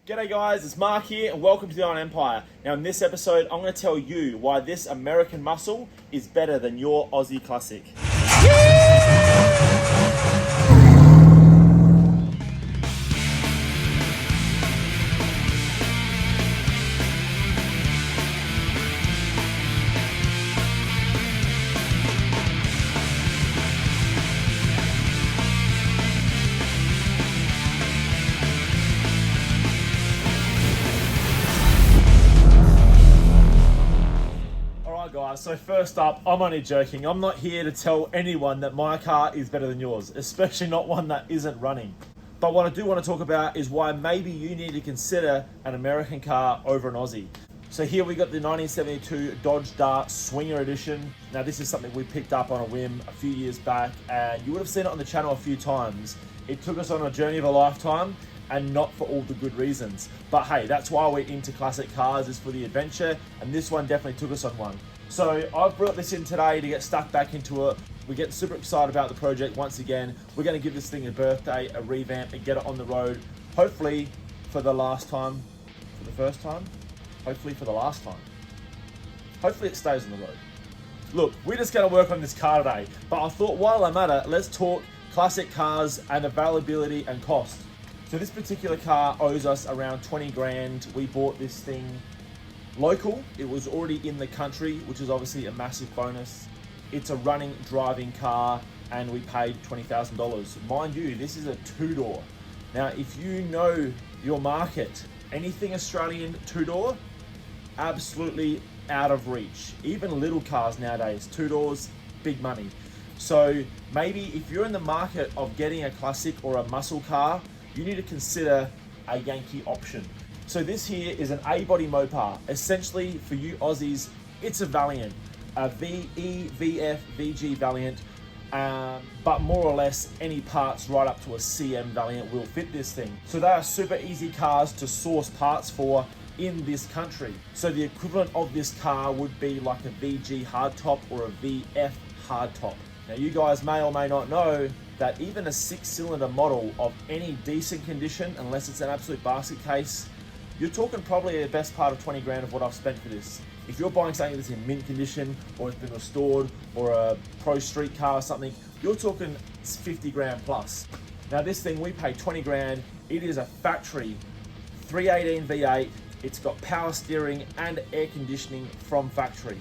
G'day guys, it's Mark here and welcome to the Iron Empire. Now in this episode, I'm going to tell you why this American muscle is better than your Aussie classic. Guys, so first up, I'm only joking. I'm not here to tell anyone that my car is better than yours, especially not one that isn't running. But what I do want to talk about is why maybe you need to consider an American car over an Aussie. So here we got the 1972 Dodge Dart Swinger Edition. Now this is something we picked up on a whim a few years back, and you would have seen it on the channel a few times. It took us on a journey of a lifetime, and not for all the good reasons. But hey, that's why we're into classic cars, is for the adventure, and this one definitely took us on one. So I've brought this in today to get stuck back into it. We're getting super excited about the project once again. We're going to give this thing a birthday, a revamp, and get it on the road. Hopefully for the last time, for the first time, hopefully for the last time. Hopefully it stays on the road. Look, we're just going to work on this car today, but I thought while I'm at it, let's talk classic cars and availability and cost. So this particular car owes us around 20 grand. We bought this thing local. It was already in the country, which is obviously a massive bonus. It's a running, driving car, and we paid $20,000. Mind you, this is a two-door. Now, if you know your market, anything Australian two-door, absolutely out of reach. Even little cars nowadays, two doors, big money. So maybe if you're in the market of getting a classic or a muscle car, you need to consider a Yankee option. So this here is an A-body Mopar. Essentially, for you Aussies, it's a Valiant, a VE, VF, VG Valiant, but more or less any parts right up to a CM Valiant will fit this thing. So they are super easy cars to source parts for in this country. So the equivalent of this car would be like a VG hardtop or a VF hardtop. Now you guys may or may not know that even a 6-cylinder model of any decent condition, unless it's an absolute basket case, you're talking probably the best part of 20 grand of what I've spent for this. If you're buying something that's in mint condition, or it's been restored, or a pro street car or something, you're talking 50 grand plus. Now this thing, we paid 20 grand. It is a factory 318 V8. It's got power steering and air conditioning from factory.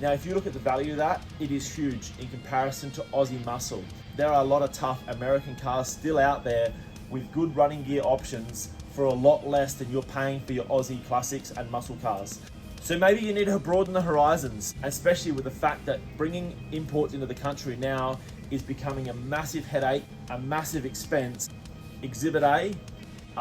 Now, if you look at the value of that, it is huge in comparison to Aussie muscle. There are a lot of tough American cars still out there with good running gear options for a lot less than you're paying for your Aussie classics and muscle cars. So maybe you need to broaden the horizons, especially with the fact that bringing imports into the country now is becoming a massive headache, a massive expense. Exhibit A,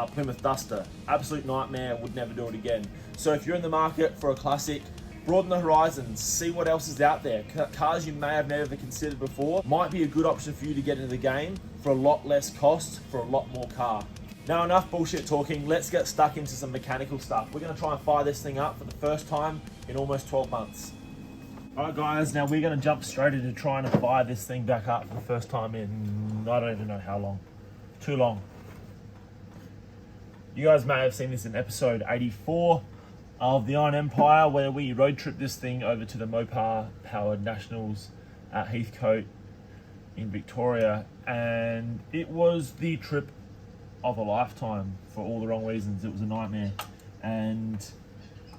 Plymouth Duster. Absolute nightmare, would never do it again. So if you're in the market for a classic, broaden the horizons, see what else is out there. Cars you may have never considered before might be a good option for you to get into the game for a lot less cost, for a lot more car. Now enough bullshit talking, let's get stuck into some mechanical stuff. We're gonna try and fire this thing up for the first time in almost 12 months. All right guys, now we're gonna jump straight into trying to fire this thing back up for the first time in, I don't even know how long. Too long. You guys may have seen this in episode 84 of the Iron Empire, where we road trip this thing over to the Mopar Powered Nationals at Heathcote in Victoria, and it was the trip of a lifetime for all the wrong reasons. It was a nightmare, and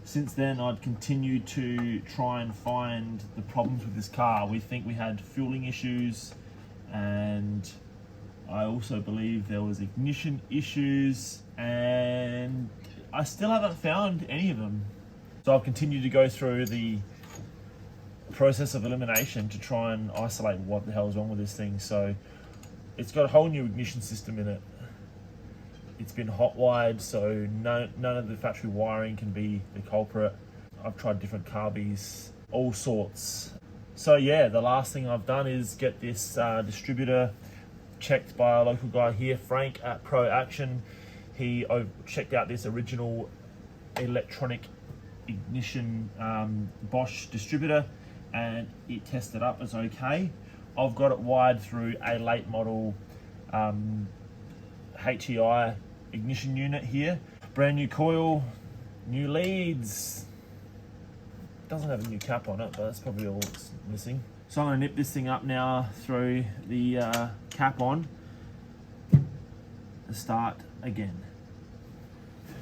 since then I'd continued to try and find the problems with this car. We think we had fueling issues, and I also believe there was ignition issues, and I still haven't found any of them. So I've continued to go through the process of elimination to try and isolate what the hell is wrong with this thing. So it's got a whole new ignition system in it. It's been hot wired, so none of the factory wiring can be the culprit. I've tried different carbies, all sorts. So yeah, the last thing I've done is get this distributor checked by a local guy here, Frank at Pro Action. He checked out this original electronic ignition Bosch distributor, and it tested up as okay. I've got it wired through a late model HEI ignition unit here, Brand new coil, new leads. Doesn't have a new cap on it, but that's probably all it's missing. So I'm gonna nip this thing up now, throw the cap on, and start again.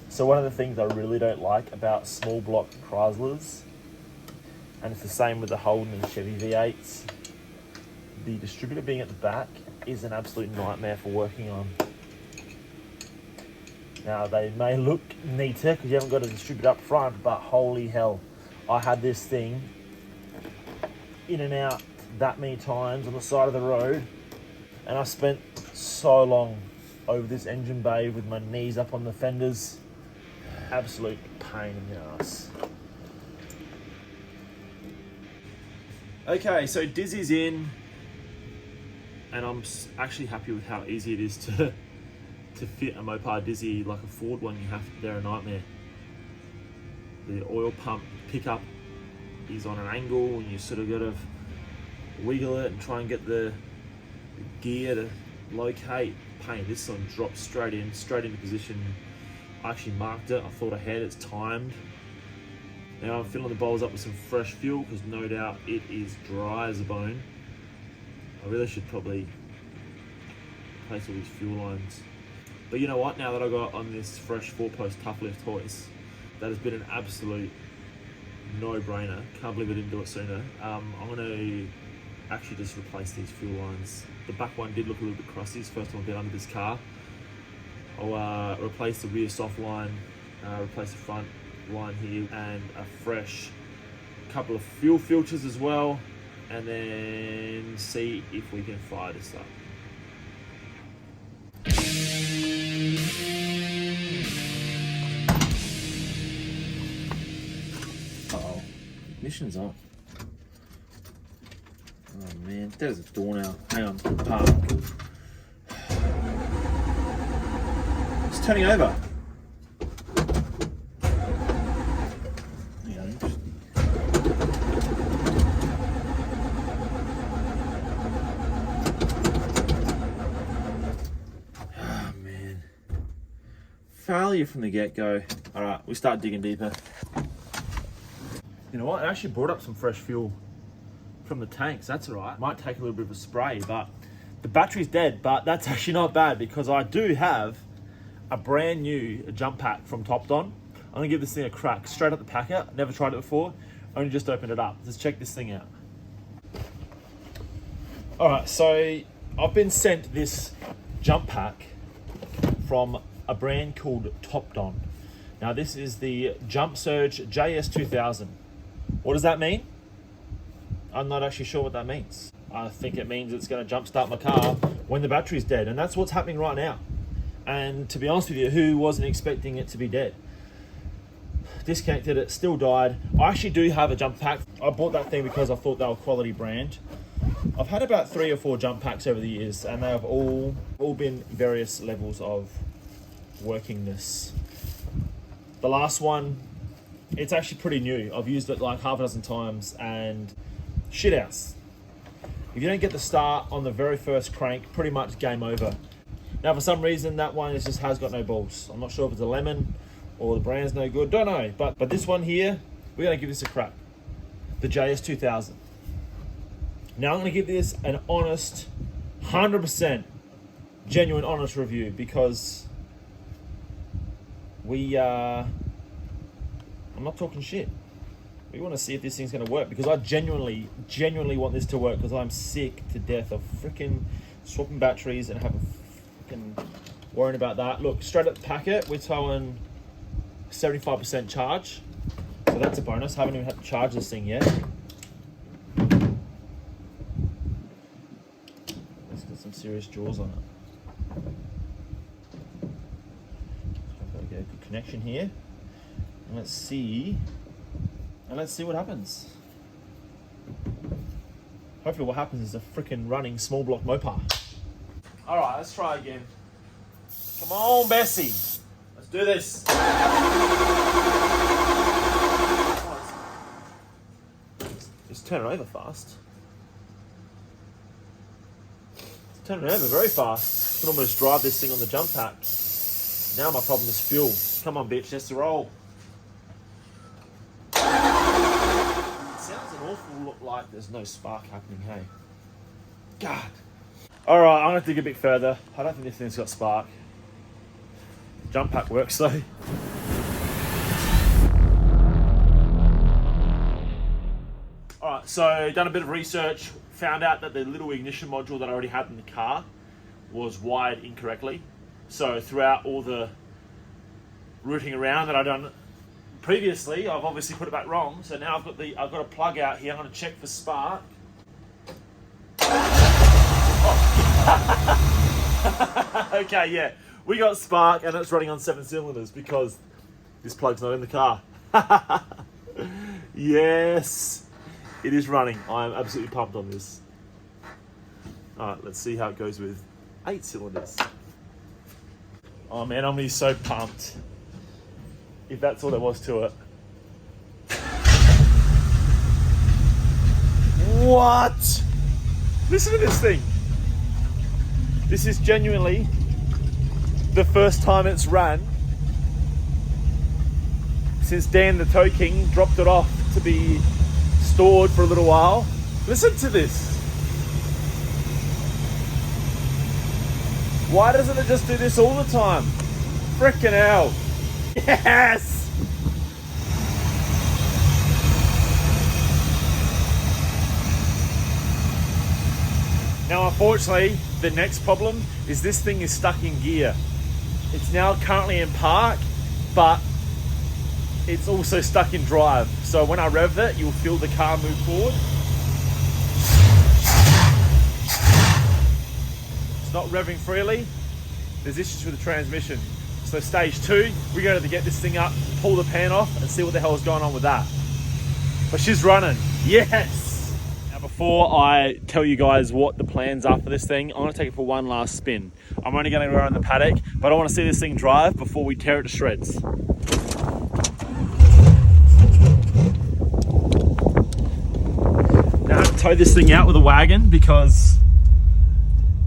So one of the things I really don't like about small block Chryslers, and it's the same with the Holden and Chevy V8s, the distributor being at the back is an absolute nightmare for working on. Now they may look neater because you haven't got a distributor up front, but holy hell, I had this thing in and out that many times on the side of the road, and I spent so long over this engine bay with my knees up on the fenders. Absolute pain in the ass. Okay, so Dizzy's in, and I'm actually happy with how easy it is to fit a Mopar Dizzy. Like a Ford one, they're a nightmare. The oil pump pickup is on an angle, and you sort of got to wiggle it and try and get the gear to locate. Pain. This one drops straight into position. I actually marked it. I thought ahead. It's timed. Now I'm filling the bowls up with some fresh fuel because no doubt it is dry as a bone. I really should probably replace all these fuel lines. But you know what? Now that I got on this fresh 4-post tough lift hoist, that has been an absolute no-brainer. Can't believe I didn't do it sooner. I'm going to actually just replace these fuel lines. The back one did look a little bit crusty. It's the first time I've been under this car. I'll replace the rear soft line, replace the front line here, and a fresh couple of fuel filters as well, and then see if we can fire this up. Uh-oh, ignition's on. Oh man, there's a door now. Hang on, park. It's turning over. Failure from the get-go. All right, we start digging deeper. You know what? I actually brought up some fresh fuel from the tanks. That's all right. Might take a little bit of a spray, but the battery's dead. But that's actually not bad because I do have a brand new jump pack from Topdon. I'm gonna give this thing a crack straight up the packet. Never tried it before. Only just opened it up. Let's check this thing out. All right, so I've been sent this jump pack from a brand called Topdon. Now this is the Jump Surge JS2000. What does that mean? I'm not actually sure what that means. I think it means it's going to jumpstart my car when the battery's dead, and that's what's happening right now. And to be honest with you, who wasn't expecting it to be dead? Disconnected it, still died. I actually do have a jump pack. I bought that thing because I thought they were a quality brand. I've had about 3 or 4 jump packs over the years, and they have all been various levels of workingness. The last one, it's actually pretty new. I've used it like half a dozen times and shit house. If you don't get the start on the very first crank, pretty much game over. Now for some reason that one just has got no balls. I'm not sure if it's a lemon or the brand's no good, don't know. But this one here, we're gonna give this a crack. The JS2000. Now I'm gonna give this an honest, 100% genuine honest review because I'm not talking shit. We want to see if this thing's going to work because I genuinely want this to work because I'm sick to death of freaking swapping batteries and having freaking worrying about that. Look, straight at the packet, we're towing 75% charge. So that's a bonus. Haven't even had to charge this thing yet. It's got some serious jaws on it. Got a good connection here, and let's see what happens. Hopefully what happens is a freaking running small block Mopar. All right, let's try again. Come on, Bessie, let's do this. Just turn it over fast. Turn it over very fast. I can almost drive this thing on the jump pack. Now my problem is fuel. Come on, bitch, let's roll. It sounds an awful lot like there's no spark happening, hey? God. All right, I'm gonna dig a bit further. I don't think this thing's got spark. Jump pack works though. All right, so done a bit of research, found out that the little ignition module that I already had in the car was wired incorrectly. So throughout all the routing around that I've done previously, I've obviously put it back wrong. So now I've got a plug out here. I'm going to check for spark. Oh. Okay, yeah, we got spark and it's running on 7 cylinders because this plug's not in the car. Yes, it is running. I'm absolutely pumped on this. All right, let's see how it goes with 8 cylinders. Oh man, I'm gonna be so pumped if that's all there was to it. What? Listen to this thing. This is genuinely the first time it's ran since Dan the Tow King dropped it off to be stored for a little while. Listen to this. Why doesn't it just do this all the time? Frickin' hell. Yes! Now, unfortunately, the next problem is this thing is stuck in gear. It's now currently in park, but it's also stuck in drive. So when I rev it, you'll feel the car move forward. It's not revving freely. There's issues with the transmission. So stage 2, we're going to get this thing up, pull the pan off and see what the hell is going on with that. But she's running. Yes! Now before I tell you guys what the plans are for this thing, I'm going to take it for one last spin. I'm only going to go around the paddock, but I want to see this thing drive before we tear it to shreds. Now I have to tow this thing out with a wagon because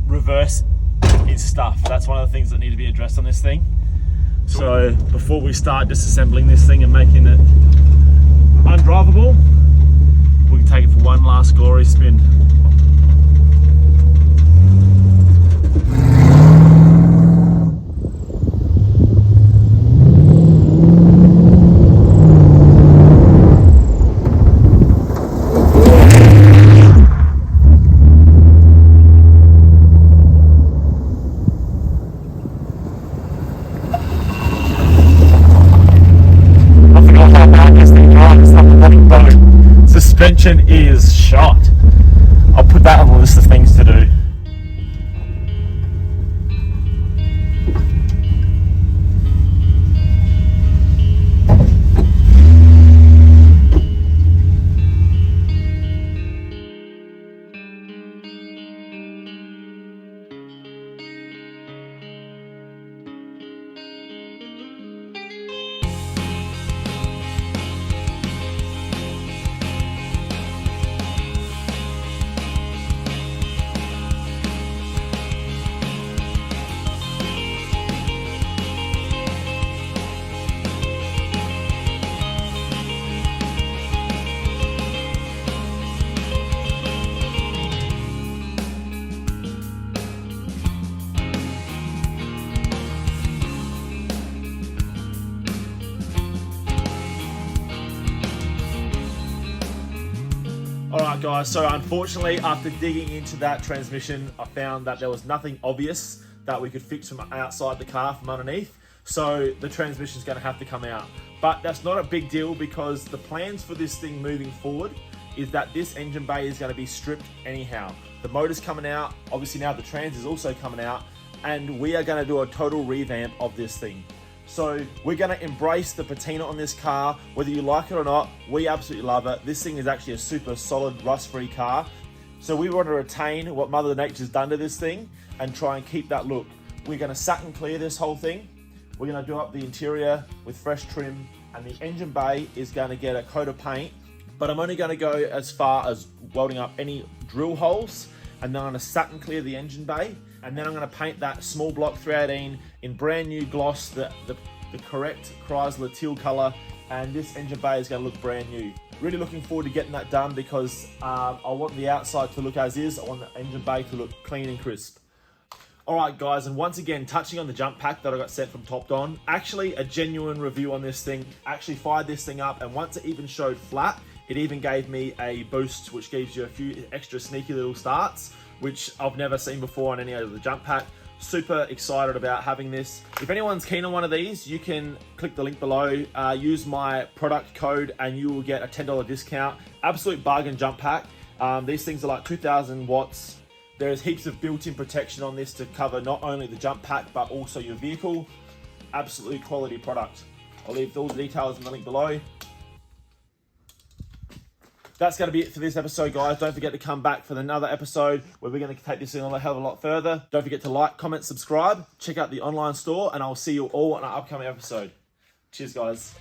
reverse is stuff. That's one of the things that need to be addressed on this thing. So before we start disassembling this thing and making it undrivable, we can take it for one last glory spin. Suspension is shot. I'll put that on the list of things to do. Alright guys, so unfortunately after digging into that transmission, I found that there was nothing obvious that we could fix from outside the car from underneath. So the transmission is going to have to come out. But that's not a big deal because the plans for this thing moving forward is that this engine bay is going to be stripped anyhow. The motor's coming out, obviously now the trans is also coming out, and we are going to do a total revamp of this thing. So we're going to embrace the patina on this car, whether you like it or not. We absolutely love it. This thing is actually a super solid rust-free car. So we want to retain what Mother Nature's done to this thing and try and keep that look. We're going to satin clear this whole thing. We're going to do up the interior with fresh trim, and the engine bay is going to get a coat of paint. But I'm only going to go as far as welding up any drill holes, and then I'm going to satin clear the engine bay. And then I'm going to paint that small block 318 in brand new gloss, the the correct Chrysler teal color, and this engine bay is going to look brand new. Really looking forward to getting that done because I want the outside to look as is. I want the engine bay to look clean and crisp. Alright guys, and once again, touching on the jump pack that I got sent from Top Don, actually a genuine review on this thing. Actually fired this thing up, and once it even showed flat, it even gave me a boost, which gives you a few extra sneaky little starts, which I've never seen before on any of the jump pack. Super excited about having this. If anyone's keen on one of these, you can click the link below, use my product code, and you will get a $10 discount. Absolute bargain jump pack. These things are like 2,000 watts. There's heaps of built-in protection on this to cover not only the jump pack, but also your vehicle. Absolutely quality product. I'll leave all the details in the link below. That's going to be it for this episode, guys. Don't forget to come back for another episode where we're going to take this in a hell of a lot further. Don't forget to like, comment, subscribe, check out the online store, and I'll see you all on our upcoming episode. Cheers, guys.